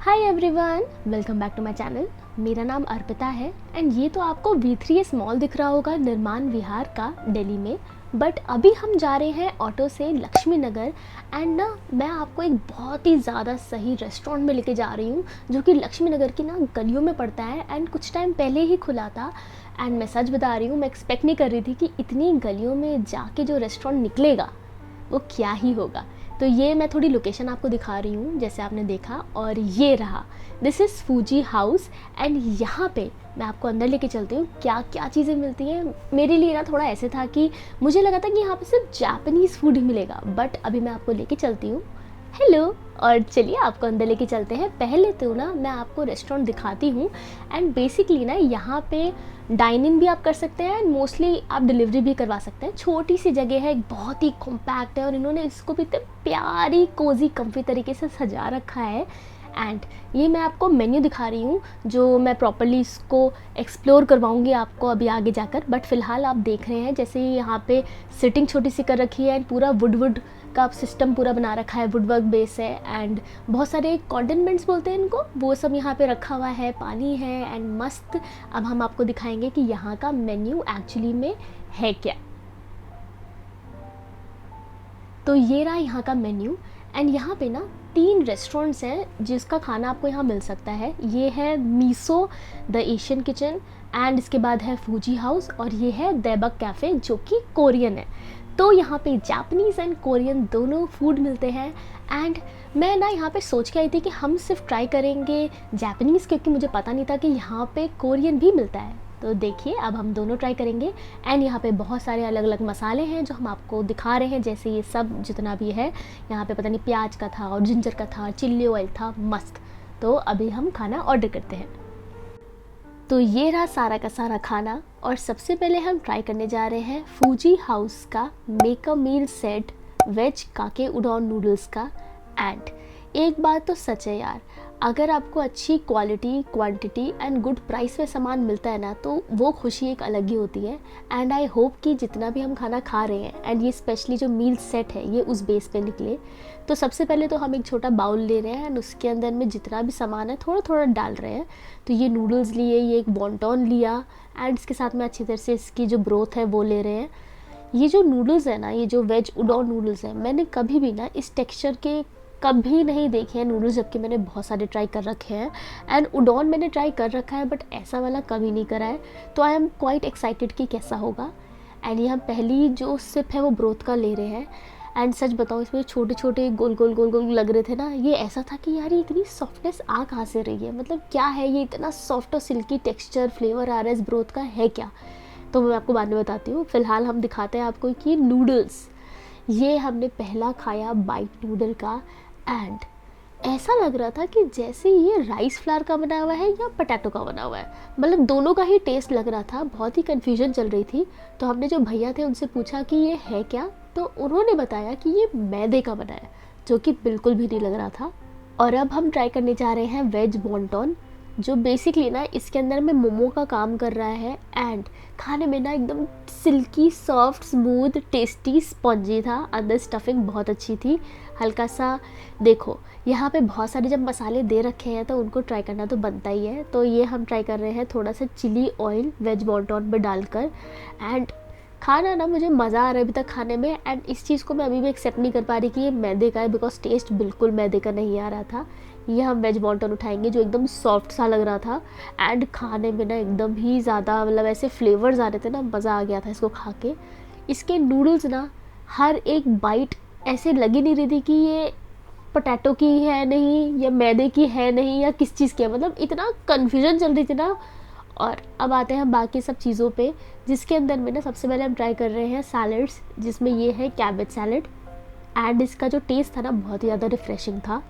Hi everyone, welcome back to my channel. मेरा नाम अर्पिता है एंड ये तो आपको V3S मॉल दिख रहा होगा निर्माण विहार का दिल्ली में। बट अभी हम जा रहे हैं ऑटो से लक्ष्मी नगर एंड ना मैं आपको एक बहुत ही ज़्यादा सही रेस्टोरेंट में लेके जा रही हूँ जो कि लक्ष्मी नगर की ना गलियों में पड़ता है एंड कुछ टाइम पहले ही खुला था। एंड मैं सच बता रही हूँ, मैं एक्सपेक्ट नहीं कर रही थी कि इतनी गलियों में जाके जो रेस्टोरेंट निकलेगा वो क्या ही होगा। तो ये मैं थोड़ी लोकेशन आपको दिखा रही हूँ जैसे आपने देखा, और ये रहा, this is Fuji house. And यहाँ पे मैं आपको अंदर लेके चलती हूँ क्या क्या चीज़ें मिलती हैं। मेरे लिए ना थोड़ा ऐसे था कि मुझे लगा था कि यहाँ पे सिर्फ जापानीज़ फूड ही मिलेगा, बट अभी मैं आपको लेके चलती हूँ। हेलो, और चलिए आपको अंदर लेके चलते हैं। पहले तो ना मैं आपको रेस्टोरेंट दिखाती हूँ एंड बेसिकली ना यहाँ पे डाइन इन भी आप कर सकते हैं एंड मोस्टली आप डिलीवरी भी करवा सकते हैं। छोटी सी जगह है, बहुत ही कॉम्पैक्ट है और इन्होंने इसको भी इतने प्यारी कोजी कम्फी तरीके से सजा रखा है। एंड ये मैं आपको मेन्यू दिखा रही हूँ जो मैं प्रॉपरली इसको एक्सप्लोर करवाऊँगी आपको अभी आगे जाकर। बट फ़िलहाल आप देख रहे हैं जैसे यहाँ पे सिटिंग छोटी सी कर रखी है एंड पूरा वुड का सिस्टम पूरा बना रखा है, वुड वर्क बेस है एंड बहुत सारे कॉन्टेनमेंट्स बोलते हैं इनको, वो सब यहाँ पे रखा हुआ है, पानी है एंड मस्त। अब हम आपको दिखाएंगे कि यहाँ का मेन्यू एक्चुअली में है क्या। तो ये रहा यहाँ का मेन्यू एंड यहाँ पे ना 3 रेस्टोरेंट्स हैं जिसका खाना आपको यहाँ मिल सकता है। ये है miso the Asian kitchen and इसके बाद है फूजी हाउस और ये है दैबक कैफ़े जो कि कोरियन है। तो यहाँ पे जापानीज़ एंड कोरियन दोनों फूड मिलते हैं। एंड मैं ना यहाँ पे सोच के आई थी कि हम सिर्फ ट्राई करेंगे जापानीज़ क्योंकि मुझे पता नहीं था कि यहाँ पे कोरियन भी मिलता है। तो देखिए अब हम दोनों ट्राई करेंगे एंड यहाँ पे बहुत सारे अलग अलग मसाले हैं जो हम आपको दिखा रहे हैं। जैसे ये सब जितना भी है यहाँ पे पता नहीं प्याज का था और जिंजर का था, चिल्ली ऑयल था, मस्त। तो अभी हम खाना ऑर्डर करते हैं। तो ये रहा सारा का सारा खाना और सबसे पहले हम ट्राई करने जा रहे हैं फूजी हाउस का make a meal set veg kake udon noodles का। एंड एक बात तो सच है यार, अगर आपको अच्छी quality, quantity and good price में सामान मिलता है ना तो वो खुशी एक अलग ही होती है। एंड आई होप कि जितना भी हम खाना खा रहे हैं एंड ये स्पेशली जो मील सेट है ये उस बेस पे निकले। तो सबसे पहले तो हम एक छोटा बाउल ले रहे हैं एंड उसके अंदर में जितना भी सामान है थोड़ा थोड़ा डाल रहे हैं। तो ये नूडल्स लिए, ये एक वॉन्टॉन लिया एंड इसके साथ में अच्छी तरह से इसकी जो ब्रोथ है वो ले रहे हैं। ये जो नूडल्स है ना, ये जो वेज उडॉन नूडल्स है, मैंने कभी भी ना इस टेक्सचर के कभी नहीं देखे हैं नूडल्स, जबकि मैंने बहुत सारे ट्राई कर रखे हैं एंड उडॉन मैंने ट्राई कर रखा है बट ऐसा वाला कभी नहीं करा है। तो आई एम क्वाइट एक्साइटेड कि कैसा होगा। एंड ये हम पहली जो सिप है वो ब्रोथ का ले रहे हैं एंड सच बताऊँ इसमें छोटे छोटे गोल गोल गोल गोल लग रहे थे ना, ये ऐसा था कि यार ये इतनी सॉफ्टनेस आ कहाँ से रही है, मतलब क्या है ये इतना सॉफ्ट और सिल्की टेक्स्चर फ्लेवर आ रहा है इस ब्रोथ का, है क्या। तो मैं आपको बाद में बताती हूँ। फ़िलहाल हम दिखाते हैं आपको कि नूडल्स, ये हमने पहला खाया बाइट नूडल का एंड ऐसा लग रहा था कि जैसे ये राइस फ्लावर का बना हुआ है या पोटैटो का बना हुआ है, मतलब दोनों का ही टेस्ट लग रहा था। बहुत ही कन्फ्यूजन चल रही थी। तो हमने जो भैया थे उनसे पूछा कि ये है क्या, तो उन्होंने बताया कि ये मैदे का बना है, जो कि बिल्कुल भी नहीं लग रहा था। और अब हम ट्राई करने जा रहे हैं वेज वॉन्टॉन, जो बेसिकली ना इसके अंदर में मोमो का काम कर रहा है एंड खाने में ना एकदम silky soft smooth tasty spongy था। अंदर स्टफिंग बहुत अच्छी थी। हल्का सा देखो यहाँ पे बहुत सारे जब मसाले दे रखे हैं तो उनको ट्राई करना तो बनता ही है। तो ये हम ट्राई कर रहे हैं थोड़ा सा चिली ऑयल वेज वॉन्टॉन में डालकर एंड खाना ना मुझे मज़ा आ रहा है अभी तक खाने में। एंड इस चीज़ को मैं अभी भी एक्सेप्ट नहीं कर पा रही कि ये मैदे का है, बिकॉज टेस्ट बिल्कुल मैदे का नहीं आ रहा था। ये हम वेज वॉन्टन उठाएंगे जो एकदम सॉफ्ट सा लग रहा था एंड खाने में ना एकदम ही ज़्यादा मतलब ऐसे फ्लेवर्स आ रहे थे ना, मज़ा आ गया था इसको खा के। इसके नूडल्स ना हर एक बाइट ऐसे लगी नहीं रही थी कि ये पोटैटो की है नहीं या मैदे की है नहीं या किस चीज़ की है, मतलब इतना कन्फ्यूजन चल रही थी ना। और अब आते हैं बाकी सब चीज़ों पे, जिसके अंदर में ना सबसे पहले हम ट्राई कर रहे हैं सैलड्स, जिसमें ये है कैबेज सैलड एंड इसका जो टेस्ट था ना बहुत ही ज़्यादा रिफ़्रेशिंग था।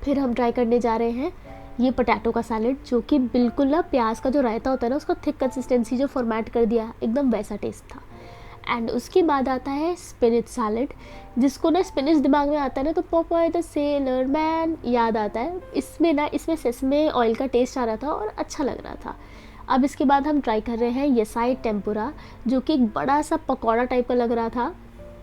फिर हम ट्राई करने जा रहे हैं ये पोटैटो का सैलड, जो कि बिल्कुल ना प्याज का जो रायता होता है ना उसका थिक कंसिस्टेंसी जो फॉर्मेट कर दिया एकदम वैसा टेस्ट था। एंड उसके बाद आता है स्पिनच सैलड, जिसको ना स्पिनच दिमाग में आता है ना तो पॉपॉय द सेलर मैन याद आता है। इसमें सेसमे ऑयल का टेस्ट आ रहा था और अच्छा लग रहा था। अब इसके बाद हम ट्राई कर रहे हैं यसाई टेम्पुरा, जो कि एक बड़ा सा पकौड़ा टाइप का लग रहा था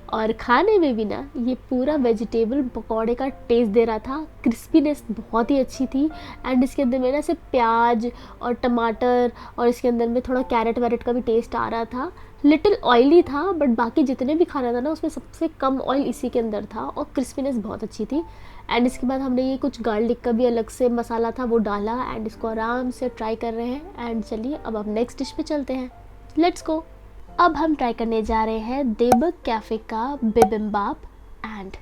और खाने में भी ना ये पूरा वेजिटेबल पकौड़े का टेस्ट दे रहा था, क्रिस्पीनेस बहुत ही अच्छी थी। एंड इसके अंदर में ना सिर्फ प्याज और टमाटर और इसके अंदर में थोड़ा कैरेट वैरेट का भी टेस्ट आ रहा था। लिटिल ऑयली था बट बाकी जितने भी खाना था ना उसमें सबसे कम ऑयल इसी के अंदर था और क्रिस्पीनेस बहुत अच्छी थी। एंड इसके बाद हमने ये कुछ गार्लिक का भी अलग से मसाला था वो डाला एंड इसको आराम से ट्राई कर रहे हैं। एंड चलिए अब हम नेक्स्ट डिश पे चलते हैं, लेट्स गो। अब हम ट्राई करने जा रहे हैं देबक कैफ़े का बिबिम्बाप। एंड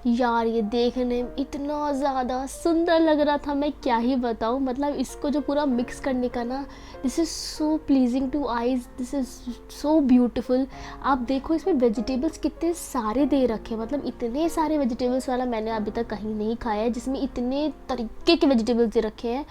यार ये देखने में इतना ज़्यादा सुंदर लग रहा था, मैं क्या ही बताऊँ। मतलब इसको जो पूरा मिक्स करने का ना, this is so pleasing to eyes, this is so beautiful. आप देखो इसमें वेजिटेबल्स कितने सारे दे रखे हैं, मतलब इतने सारे वेजिटेबल्स वाला मैंने अभी तक कहीं नहीं खाया है जिसमें इतने तरीके के वेजिटेबल्स दे रखे हैं।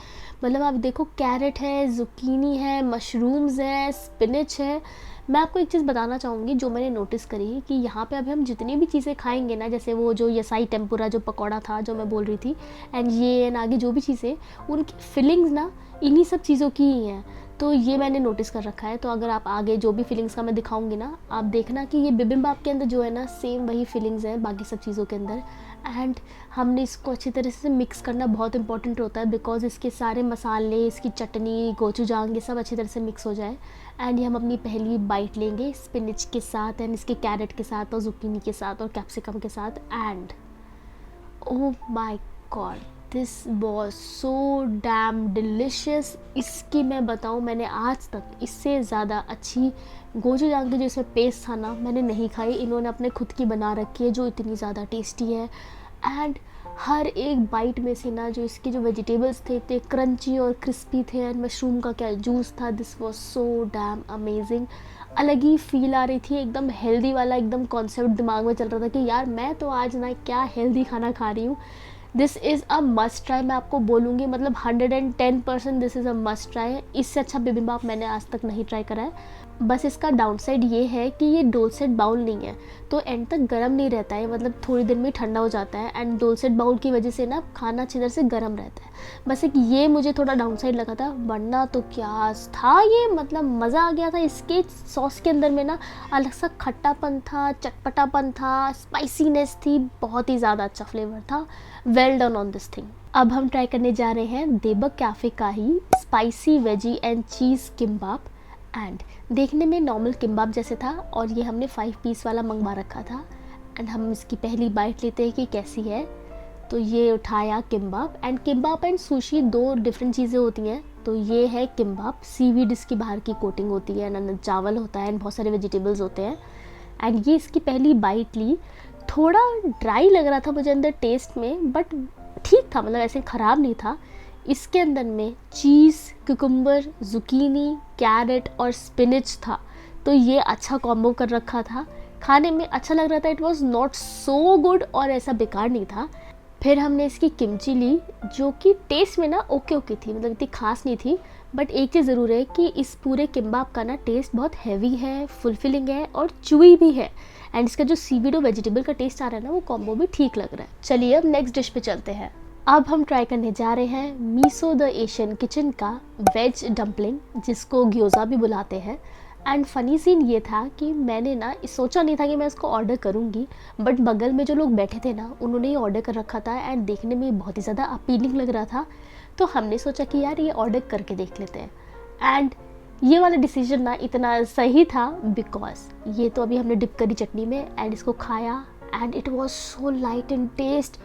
मतलब आप देखो कैरेट है, जुकीनी है, मशरूम्स है, स्पिनच है। मैं आपको एक चीज़ बताना चाहूँगी जो मैंने नोटिस करी कि यहाँ पे अभी हम जितनी भी चीज़ें खाएंगे ना, जैसे वो जो यसाई टेम्पुरा जो पकौड़ा था जो मैं बोल रही थी, एंड ये एंड आगे जो भी चीज़ें, उनकी फिलिंग्स ना इन्हीं सब चीज़ों की ही हैं। तो ये मैंने नोटिस कर रखा है। तो अगर आप आगे जो भी फीलिंग्स का मैं दिखाऊंगी ना, आप देखना कि ये बिबिम्बाप के अंदर जो है ना सेम वही फीलिंग्स हैं बाकी सब चीज़ों के अंदर। एंड हमने इसको अच्छी तरह से मिक्स करना बहुत इंपॉर्टेंट होता है बिकॉज इसके सारे मसाले, इसकी चटनी, गोचूजांग, ये सब अच्छी तरह से मिक्स हो जाए। एंड ये हम अपनी पहली बाइट लेंगे स्पिनच के साथ एंड इसके कैरेट के साथ और जुकीनी के साथ और कैप्सिकम के साथ। And oh my God, this was so damn delicious. इसकी मैं बताऊँ, मैंने आज तक इससे ज़्यादा अच्छी गोचूजांग की जो इसमें पेस्ट था ना मैंने नहीं खाई। इन्होंने अपने खुद की बना रखी है जो इतनी ज़्यादा टेस्टी है। एंड हर एक बाइट में से ना जो इसके जो वेजिटेबल्स थे इतने क्रंची और क्रिस्पी थे, एंड मशरूम का क्या जूस था, this was so damn amazing. अलग ही फील आ रही थी, एकदम हेल्दी वाला एकदम कॉन्सेप्ट दिमाग में चल रहा था कि यार मैं तो आज ना क्या हेल्दी खाना खा रही हूँ। This is a must try, मैं आपको बोलूँगी, मतलब 110% this is a must try. इससे अच्छा बिबिम्बाप मैंने आज तक नहीं ट्राई करा है। बस इसका डाउन साइड ये है कि ये डोल सेट बाउल नहीं है तो एंड तक गर्म नहीं रहता है, मतलब थोड़ी देर में ठंडा हो जाता है। एंड डोल सेट बाउल की वजह से ना खाना अच्छी तरह से गर्म रहता है। बस एक ये मुझे थोड़ा डाउन साइड लगा था, वरना तो क्या था ये, मतलब मज़ा आ गया था। इसके सॉस के अंदर में ना अलग सा खट्टापन था, चटपटापन था, स्पाइसीनेस थी, बहुत ही ज़्यादा अच्छा फ्लेवर था। Well done on this thing. अब हम ट्राई करने जा रहे हैं देबक कैफ़े का ही spicy veggie and cheese kimbap. And देखने में नॉर्मल किम्बाप जैसे था और ये हमने 5 पीस वाला मंगवा रखा था। एंड हम इसकी पहली बाइट लेते हैं कि कैसी है। तो ये उठाया kimbap. And kimbap and sushi दो डिफरेंट चीज़ें होती हैं। तो ये है किम्बाप, सीवीड इसकी बाहर की कोटिंग होती है, एंड अंदर चावल होता है एंड बहुत सारे वेजिटेबल्स होते हैं। एंड ये इसकी पहली बाइट ली, थोड़ा ड्राई लग रहा था मुझे अंदर टेस्ट में, बट ठीक था, मतलब ऐसे ख़राब नहीं था। इसके अंदर में चीज़, कुकुम्बर, जुकीनी, कैरेट और स्पिनच था, तो ये अच्छा कॉम्बो कर रखा था। खाने में अच्छा लग रहा था, it was not so good और ऐसा बेकार नहीं था। फिर हमने इसकी किमची ली जो कि टेस्ट में ना ओके ओके थी, मतलब इतनी खास नहीं थी। बट एक चीज़ ज़रूर है कि इस पूरे किम्बाप का ना टेस्ट बहुत हैवी है, फुलफिलिंग है और चुई भी है। एंड इसका जो सीवीड और वेजिटेबल का टेस्ट आ रहा है ना वो कॉम्बो भी ठीक लग रहा है। चलिए अब नेक्स्ट डिश पे चलते हैं। अब हम ट्राई करने जा रहे हैं मीसो द एशियन किचन का वेज डम्पलिंग, जिसको ग्योज़ा भी बुलाते हैं। एंड फ़नी सीन ये था कि मैंने ना सोचा नहीं था कि मैं इसको ऑर्डर करूँगी, बट बगल में जो लोग बैठे थे ना उन्होंने ये ऑर्डर कर रखा था एंड देखने में बहुत ही ज़्यादा अपीलिंग लग रहा था। तो हमने सोचा कि यार ये ऑर्डर करके देख लेते हैं। एंड ये वाला डिसीजन ना इतना सही था बिकॉज ये तो अभी हमने डिप करी चटनी में एंड इसको खाया and it was so light in taste,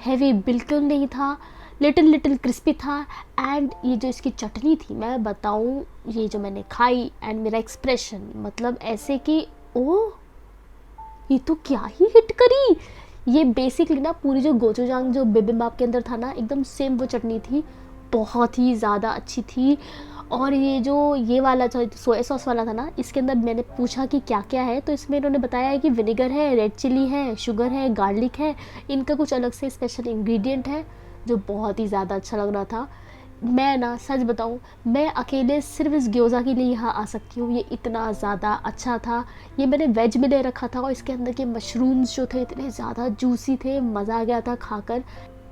heavy बिल्कुल नहीं था, लिटिल क्रिस्पी था। एंड ये जो इसकी चटनी थी मैं बताऊँ, ये जो मैंने खाई एंड मेरा एक्सप्रेशन, मतलब ऐसे कि ओह ये तो क्या ही हिट करी। ये बेसिकली ना पूरी जो गोचूजांग जो बिबिम्बाप के अंदर था ना एकदम सेम वो चटनी थी, बहुत ही ज़्यादा अच्छी थी। और ये जो ये वाला जो सोया सॉस वाला था ना, इसके अंदर मैंने पूछा कि क्या क्या है, तो इसमें इन्होंने बताया है कि विनेगर है, रेड चिली है, शुगर है, गार्लिक है, इनका कुछ अलग से स्पेशल इंग्रेडिएंट है जो बहुत ही ज़्यादा अच्छा लग रहा था। मैं ना सच बताऊँ, मैं अकेले सिर्फ इस ग्योज़ा के लिए यहाँ आ सकती हूँ, ये इतना ज़्यादा अच्छा था। ये मैंने वेज में ले रखा था और इसके अंदर के मशरूम्स जो थे इतने ज़्यादा जूसी थे, मज़ा आ गया था खाकर।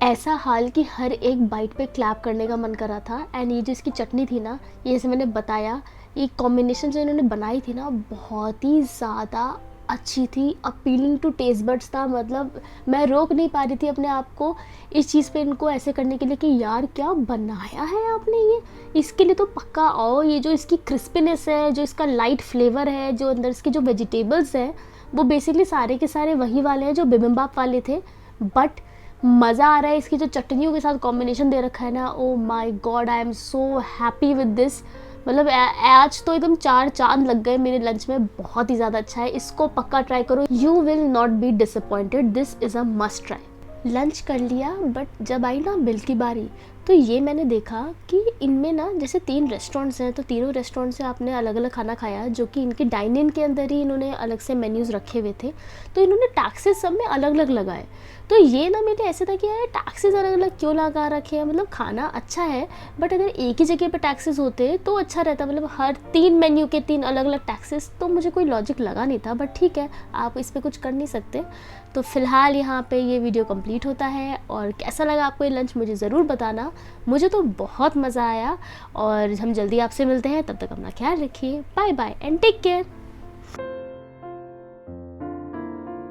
ऐसा हाल कि हर एक बाइट पे क्लैप करने का मन कर रहा था। एंड ये जो इसकी चटनी थी ना, ये जैसे मैंने बताया, ये कॉम्बिनेशन जो इन्होंने बनाई थी ना बहुत ही ज़्यादा अच्छी थी, अपीलिंग टू टेस्ट बड्स था, मतलब मैं रोक नहीं पा रही थी अपने आप को इस चीज़ पे इनको ऐसे करने के लिए कि यार क्या बनाया है आपने ये, इसके लिए तो पक्का आओ। ये जो इसकी क्रिस्पीनेस है, जो इसका लाइट फ्लेवर है, जो अंदर इसके जो वेजिटेबल्स हैं, वो बेसिकली सारे के सारे वही वाले हैं जो बिबिम्बाप वाले थे, बट मज़ा आ रहा है। इसकी जो चटनियों के साथ कॉम्बिनेशन दे रखा है ना, oh my God, I am so happy with this. मतलब आज तो एकदम चार चांद लग गए मेरे लंच में, बहुत ही ज़्यादा अच्छा है, इसको पक्का ट्राई करो, you will not be disappointed, this is a must try. Lunch कर लिया, बट जब आई ना बिल की बारी, तो ये मैंने देखा कि इनमें ना जैसे 3 रेस्टोरेंट्स हैं, तो तीनों रेस्टोरेंट से आपने अलग अलग खाना खाया, जो कि इनके डाइन इन के अंदर ही इन्होंने अलग से मेन्यूज़ रखे हुए थे, तो इन्होंने टैक्सेस सब में अलग अलग लगाए। तो ये ना मेरे ऐसे था कि यार टैक्सेस अलग अलग क्यों लगा रखे हैं, मतलब खाना अच्छा है बट अगर एक ही जगह पे टैक्सेस होते तो अच्छा रहता, मतलब हर 3 मेन्यू के 3 अलग अलग टैक्सेस, तो मुझे कोई लॉजिक लगा नहीं था, बट ठीक है, आप इस पर कुछ कर नहीं सकते। तो फ़िलहाल यहाँ पे ये वीडियो कंप्लीट होता है, और कैसा लगा आपको ये लंच मुझे ज़रूर बताना। मुझे तो बहुत मज़ा आया, और हम जल्दी आपसे मिलते हैं, तब तक अपना ख्याल रखिए, bye bye and take care.